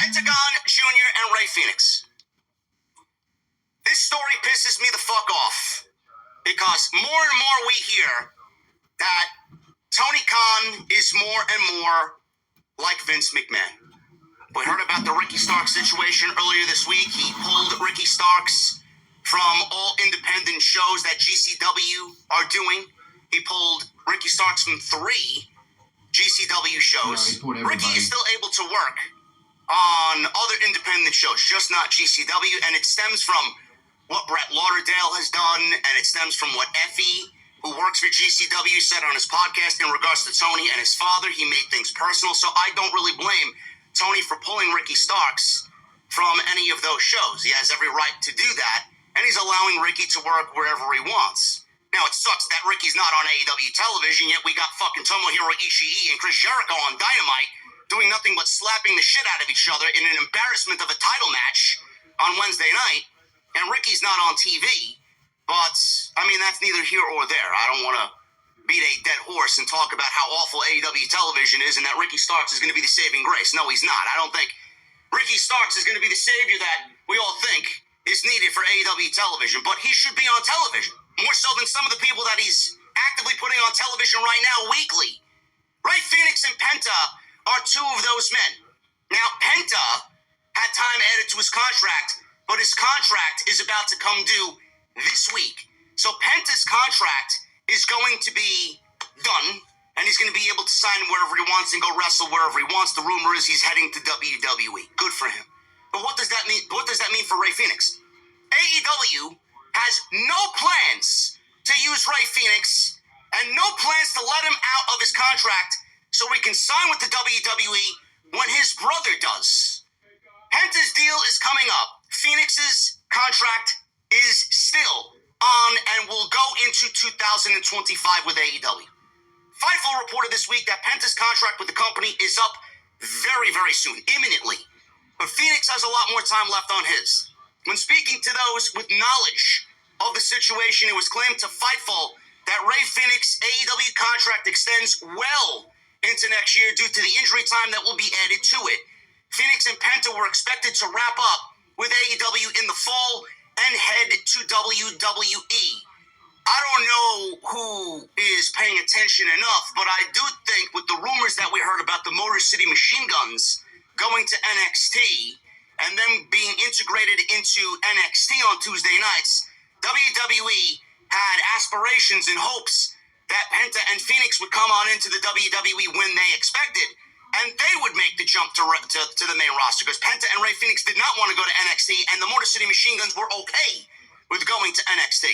Pentagon Jr. and Ray Fenix. This story pisses me the fuck off because more and more we hear that Tony Khan is more and more like Vince McMahon. We heard about the Ricky Starks situation earlier this week. He pulled Ricky Starks from all independent shows that GCW are doing. He pulled Ricky Starks from 3 GCW shows. Ricky is still able to work on other independent shows, just not GCW, and it stems from what Brett Lauderdale has done, and it stems from what Effie, who works for GCW, said on his podcast in regards to Tony and his father. He made things personal, so I don't really blame Tony for pulling Ricky Starks from any of those shows. He has every right to do that, and he's allowing Ricky to work wherever he wants. Now, it sucks that Ricky's not on AEW television, yet we got fucking Tomohiro Ishii and Chris Jericho on Dynamite doing nothing but slapping the shit out of each other in an embarrassment of a title match on Wednesday night, and Ricky's not on TV. But, I mean, that's neither here or there. I don't want to beat a dead horse and talk about how awful AEW television is and that Ricky Starks is going to be the saving grace. No, he's not. I don't think Ricky Starks is going to be the savior that we all think is needed for AEW television. But he should be on television, more so than some of the people that he's actively putting on television right now weekly. Ray Fenix and Penta are 2 of those men. Now, Penta had time added to his contract, but his contract is about to come due this week. So Penta's contract is going to be done, and he's going to be able to sign wherever he wants and go wrestle wherever he wants. The rumor is he's heading to WWE. Good for him. But what does that mean? What does that mean for Ray Fenix? AEW has no plans to use Ray Fenix and no plans to let him out of his contract so he can sign with the WWE when his brother does. Penta's deal is coming up. Fenix's contract is still on and will go into 2025 with AEW. Fightful reported this week that Penta's contract with the company is up very, very soon, imminently. But Fenix has a lot more time left on his. When speaking to those with knowledge of the situation, it was claimed to Fightful that Ray Fenix's AEW contract extends well into next year due to the injury time that will be added to it. Fenix and Penta were expected to wrap up with AEW in the fall and head to WWE. I don't know who is paying attention enough, but I do think with the rumors that we heard about the Motor City Machine Guns going to NXT and them being integrated into NXT on Tuesday nights, WWE had aspirations and hopes that Penta and Fenix would come on into the WWE when they expected, and they would make the jump to the main roster, because Penta and Ray Fenix did not want to go to NXT, and the Motor City Machine Guns were okay with going to NXT.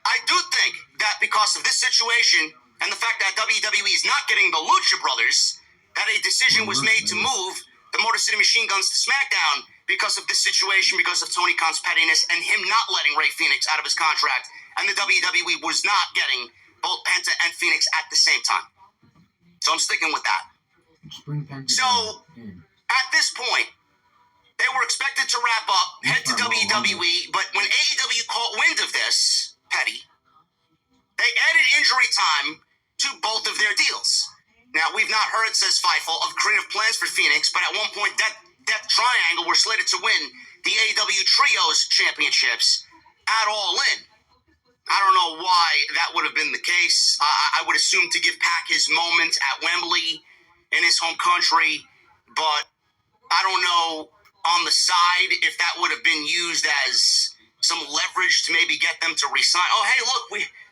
I do think that because of this situation and the fact that WWE is not getting the Lucha Brothers, that a decision was made to move the Motor City Machine Guns to SmackDown because of this situation, because of Tony Khan's pettiness and him not letting Ray Fenix out of his contract, and the WWE was not getting both Penta and Fenix at the same time. So I'm sticking with that. So, at this point, they were expected to wrap up, head to WWE, but when AEW caught wind of this, petty, they added injury time to both of their deals. Now, we've not heard, says Fightful, of creative plans for Fenix, but at one point, Death Triangle were slated to win the AEW Trios Championships at All In. I don't know why that would have been the case. I would assume to give Pac his moment at Wembley in his home country, but I don't know on the side if that would have been used as some leverage to maybe get them to resign. Oh, hey, look,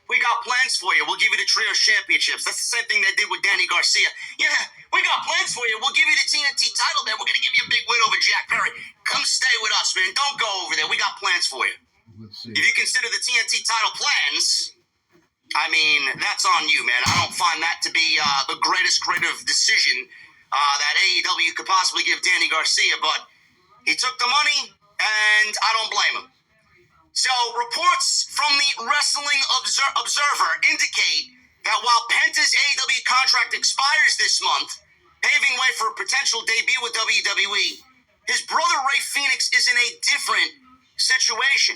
we got plans for you. We'll give you the Trio Championships. That's the same thing they did with Danny Garcia. Yeah, we got plans for you. We'll give you the TNT title there. We're going to give you a big win over Jack Perry. Come stay with us, man. Don't go over there. We got plans for you. Let's see. If you consider the TNT title plans, I mean, that's on you, man. I don't find that to be the greatest creative decision that AEW could possibly give Danny Garcia, but he took the money, and I don't blame him. So, reports from the Wrestling Observer indicate that while Penta's AEW contract expires this month, paving way for a potential debut with WWE, his brother Ray Fenix is in a different situation.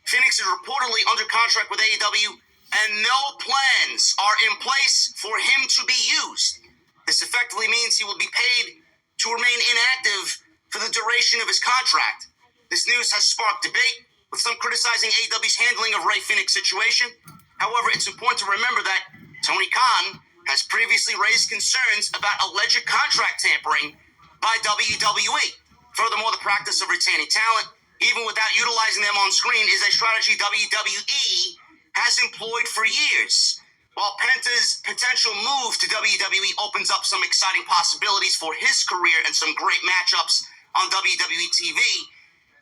Fenix is reportedly under contract with AEW, and no plans are in place for him to be used. This effectively means he will be paid to remain inactive for the termination of his contract. This news has sparked debate, with some criticizing AEW's handling of Rey Fenix' situation. However, it's important to remember that Tony Khan has previously raised concerns about alleged contract tampering by WWE. Furthermore, the practice of retaining talent, even without utilizing them on screen, is a strategy WWE has employed for years. While Penta's potential move to WWE opens up some exciting possibilities for his career and some great matchups on WWE TV,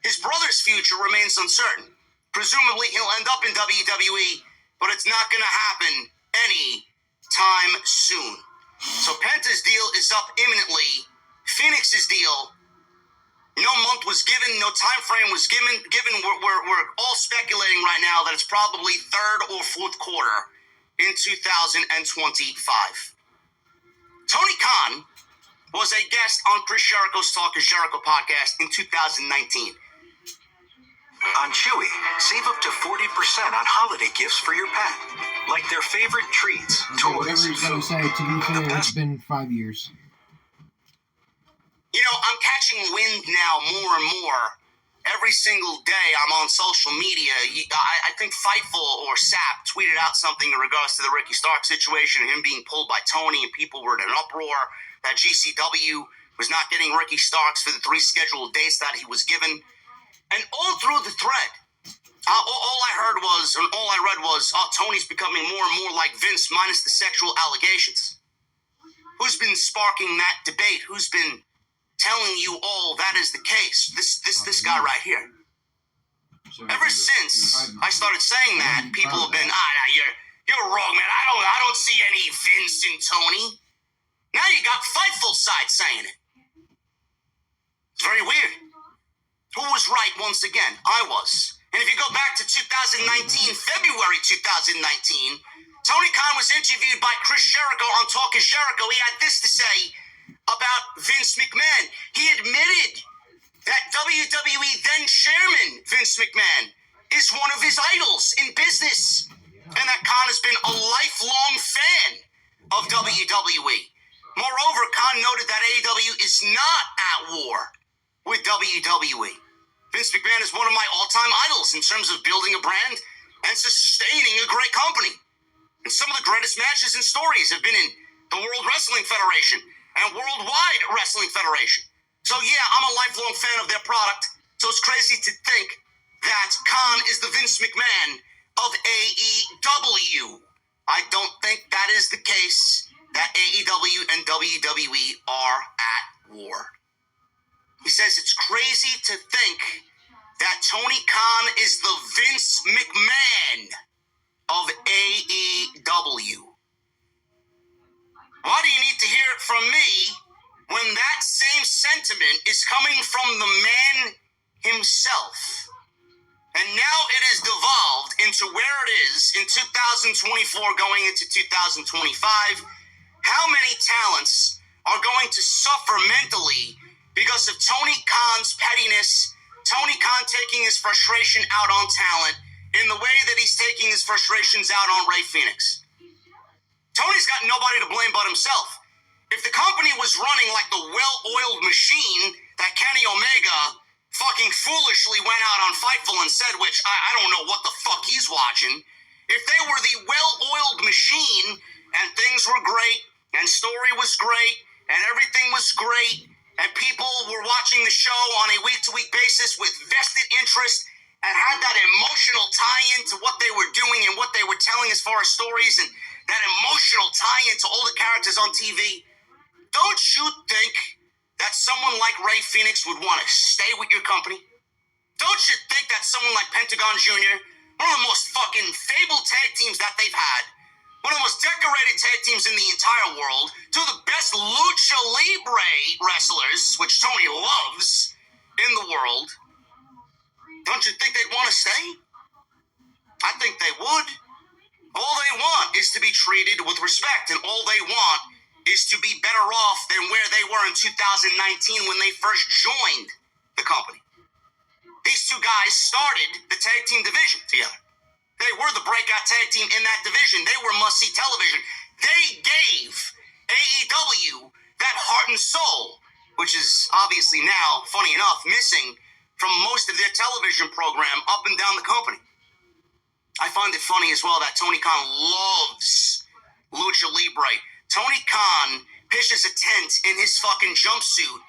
his brother's future remains uncertain. Presumably, he'll end up in WWE, but it's not going to happen any time soon. So Penta's deal is up imminently. Fenix's deal, no month was given, no time frame was given. We're all speculating right now that it's probably third or fourth quarter in 2025. Tony Khan was a guest on Chris Jericho's Talk is Jericho podcast in 2019. On Chewy, save up to 40% on holiday gifts for your pet, like their favorite treats, toys, whatever he's going to say, to be fair, it's been 5 years. You know, I'm catching wind now more and more. Every single day I'm on social media. I think Fightful or Sap tweeted out something in regards to the Ricky Stark situation and him being pulled by Tony, and people were in an uproar that GCW was not getting Ricky Starks for the 3 scheduled dates that he was given. And all through the thread, all I heard was, and all I read was, Tony's becoming more and more like Vince minus the sexual allegations. Who's been sparking that debate? Who's been telling you all that is the case? This guy right here. Ever since I started saying that, people have been, you're wrong, man. I don't see any Vince in Tony. Now you got Fightful side saying it. It's very weird. Who was right once again? I was. And if you go back to 2019, February 2019, Tony Khan was interviewed by Chris Jericho on Talk is Jericho. He had this to say about Vince McMahon. He admitted that WWE then chairman Vince McMahon is one of his idols in business, and that Khan has been a lifelong fan of WWE. Moreover, Khan noted that AEW is not at war with WWE. Vince McMahon is one of my all-time idols in terms of building a brand and sustaining a great company. And some of the greatest matches and stories have been in the World Wrestling Federation and Worldwide Wrestling Federation. So yeah, I'm a lifelong fan of their product. So it's crazy to think that Khan is the Vince McMahon of AEW. I don't think that is the case, that AEW and WWE are at war. He says it's crazy to think that Tony Khan is the Vince McMahon of AEW. Why do you need to hear it from me when that same sentiment is coming from the man himself? And now it is devolved into where it is in 2024 going into 2025. How many talents are going to suffer mentally because of Tony Khan's pettiness, Tony Khan taking his frustration out on talent in the way that he's taking his frustrations out on Rey Fenix? Tony's got nobody to blame but himself. If the company was running like the well-oiled machine that Kenny Omega fucking foolishly went out on Fightful and said, which I don't know what the fuck he's watching, if they were the well-oiled machine and things were great and story was great and everything was great and people were watching the show on a week-to-week basis with vested interest and had that emotional tie-in to what they were doing and what they were telling as far as stories and that emotional tie-in to all the characters on TV, don't you think that someone like Rey Fenix would want to stay with your company? Don't you think that someone like Pentagon Jr., one of the most fucking fabled tag teams that they've had, one of the most decorated tag teams in the entire world, two of the best lucha libre wrestlers, which Tony loves, in the world, don't you think they'd want to stay? I think they would. All they want is to be treated with respect, and all they want is to be better off than where they were in 2019 when they first joined the company. These two guys started the tag team division together. They were the breakout tag team in that division. They were must-see television. They gave AEW that heart and soul. which is obviously now, funny enough, missing from most of their television program up and down the company. I find it funny as well that Tony Khan loves Lucha Libre. Tony Khan pitches a tent in his fucking jumpsuit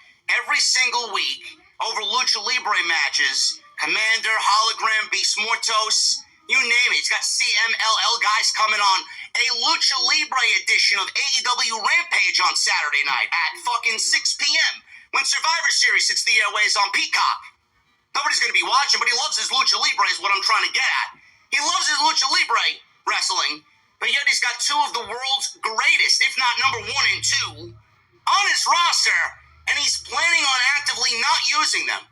every single week over Lucha Libre matches. Commander, Hologram, Beast Mortos, you name it. He's got CMLL guys coming on a Lucha Libre edition of AEW Rampage on Saturday night at fucking 6 p.m. when Survivor Series hits the airways on Peacock. Nobody's going to be watching, but he loves his Lucha Libre is what I'm trying to get at. He loves his Lucha Libre wrestling, but yet he's got two of the world's greatest, if not number 1 and 2, on his roster, and he's planning on actively not using them.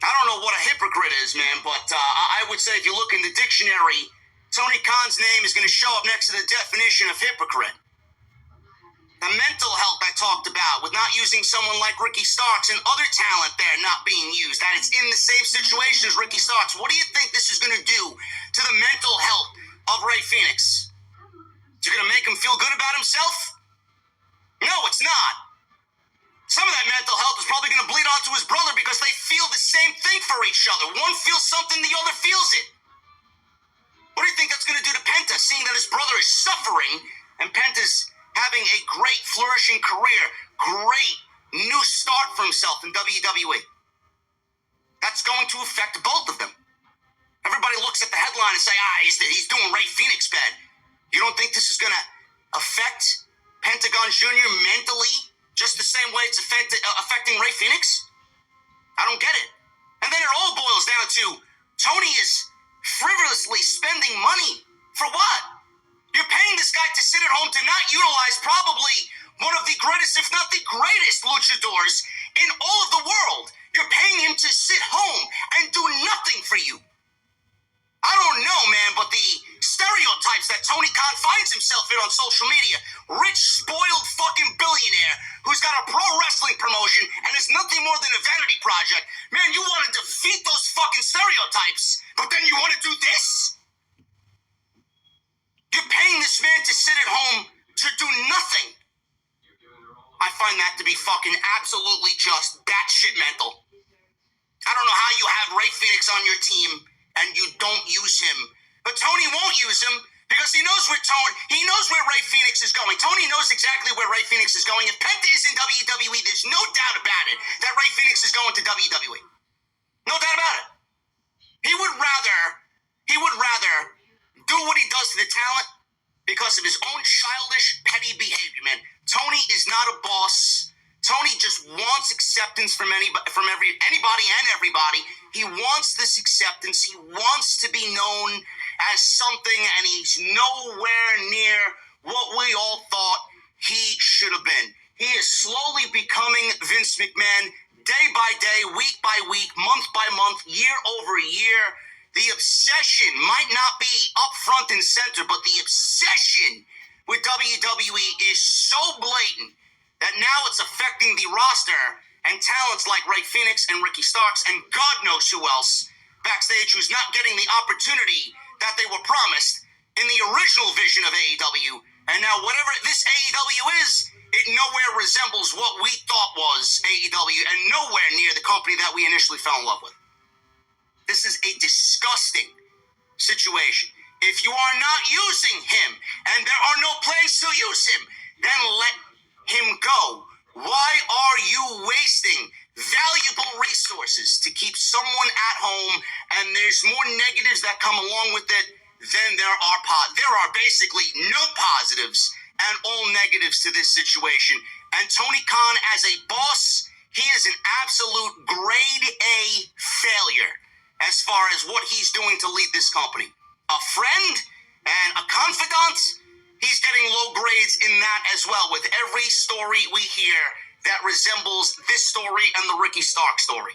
I don't know what a hypocrite is, man, but I would say if you look in the dictionary, Tony Khan's name is going to show up next to the definition of hypocrite. The mental health I talked about with not using someone like Ricky Starks and other talent there not being used, that it's in the same situation as Ricky Starks. What do you think this is going to do to the mental health of Rey Fenix? Is it going to make him feel good about himself? No, it's not. Some of that mental health is probably going to bleed onto his brother because they feel the same thing for each other. One feels something, the other feels it. What do you think that's going to do to Penta, seeing that his brother is suffering and Penta's having a great, flourishing career, great new start for himself in WWE? That's going to affect both of them. Everybody looks at the headline and say, he's doing Rey Fenix bad. You don't think this is going to affect Pentagon Jr. mentally just the same way it's affecting Rey Fenix? I don't get it. And then it all boils down to Tony is frivolously spending money for what? You're paying this guy to sit at home to not utilize probably one of the greatest, if not the greatest, luchadors in all of the world. You're paying him to sit home and do nothing for you. I don't know, man, but the stereotypes that Tony Khan finds himself in on social media, rich, spoiled fucking billionaire who's got a pro wrestling promotion and is nothing more than a vanity project. Man, you want to defeat those fucking stereotypes, but then you want to do this? You're paying this man to sit at home to do nothing. I find that to be fucking absolutely just batshit mental. I don't know how you have Rey Fenix on your team and you don't use him. But Tony won't use him because he knows where Rey Fenix is going. Tony knows exactly where Rey Fenix is going. If Penta is in WWE, there's no doubt about it that Rey Fenix is going to WWE. No doubt about it. He would rather do what he does to the talent because of his own childish, petty behavior, man. Tony is not a boss. Tony just wants acceptance from anybody and everybody. He wants this acceptance. He wants to be known as something, and he's nowhere near what we all thought he should have been. He is slowly becoming Vince McMahon day by day, week by week, month by month, year over year. The obsession might not be up front and center, but the obsession with WWE is so blatant that now it's affecting the roster and talents like Rey Fenix and Ricky Starks and God knows who else backstage who's not getting the opportunity that they were promised in the original vision of AEW. And now whatever this AEW is, it nowhere resembles what we thought was AEW and nowhere near the company that we initially fell in love with. This is a disgusting situation. If you are not using him and there are no plans to use him, then let him go. Why are you wasting valuable resources to keep someone at home and there's more negatives that come along with it than there are basically no positives and all negatives to this situation. And Tony Khan as a boss, he is an absolute grade A failure as far as what he's doing to lead this company. A friend and a confidant, he's getting low grades in that as well with every story we hear that resembles this story and the Ricky Stark story.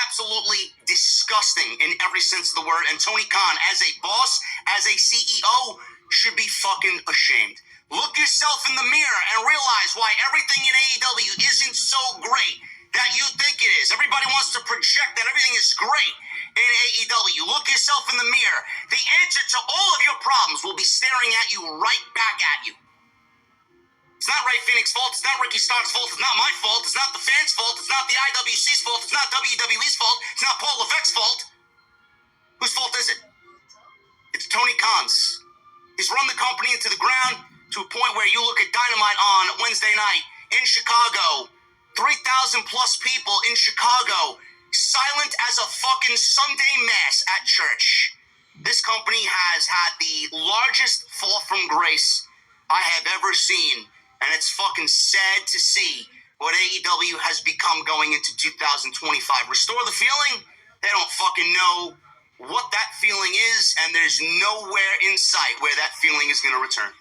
Absolutely disgusting in every sense of the word. And Tony Khan, as a boss, as a CEO, should be fucking ashamed. Look yourself in the mirror and realize why everything in AEW isn't so great that you think it is. Everybody wants to project that everything is great in AEW. Look yourself in the mirror. The answer to all of your problems will be staring at you right back at you. It's not Ray Phoenix's fault. It's not Ricky Stark's fault. It's not my fault. It's not the fans' fault. It's not the IWC's fault. It's not WWE's fault. It's not Paul Levesque's fault. Whose fault is it? It's Tony Khan's. He's run the company into the ground to a point where you look at Dynamite on Wednesday night in Chicago. 3,000 plus people in Chicago. Silent as a fucking Sunday mass at church. This company has had the largest fall from grace I have ever seen. And it's fucking sad to see what AEW has become going into 2025. Restore the feeling? They don't fucking know what that feeling is, and there's nowhere in sight where that feeling is going to return.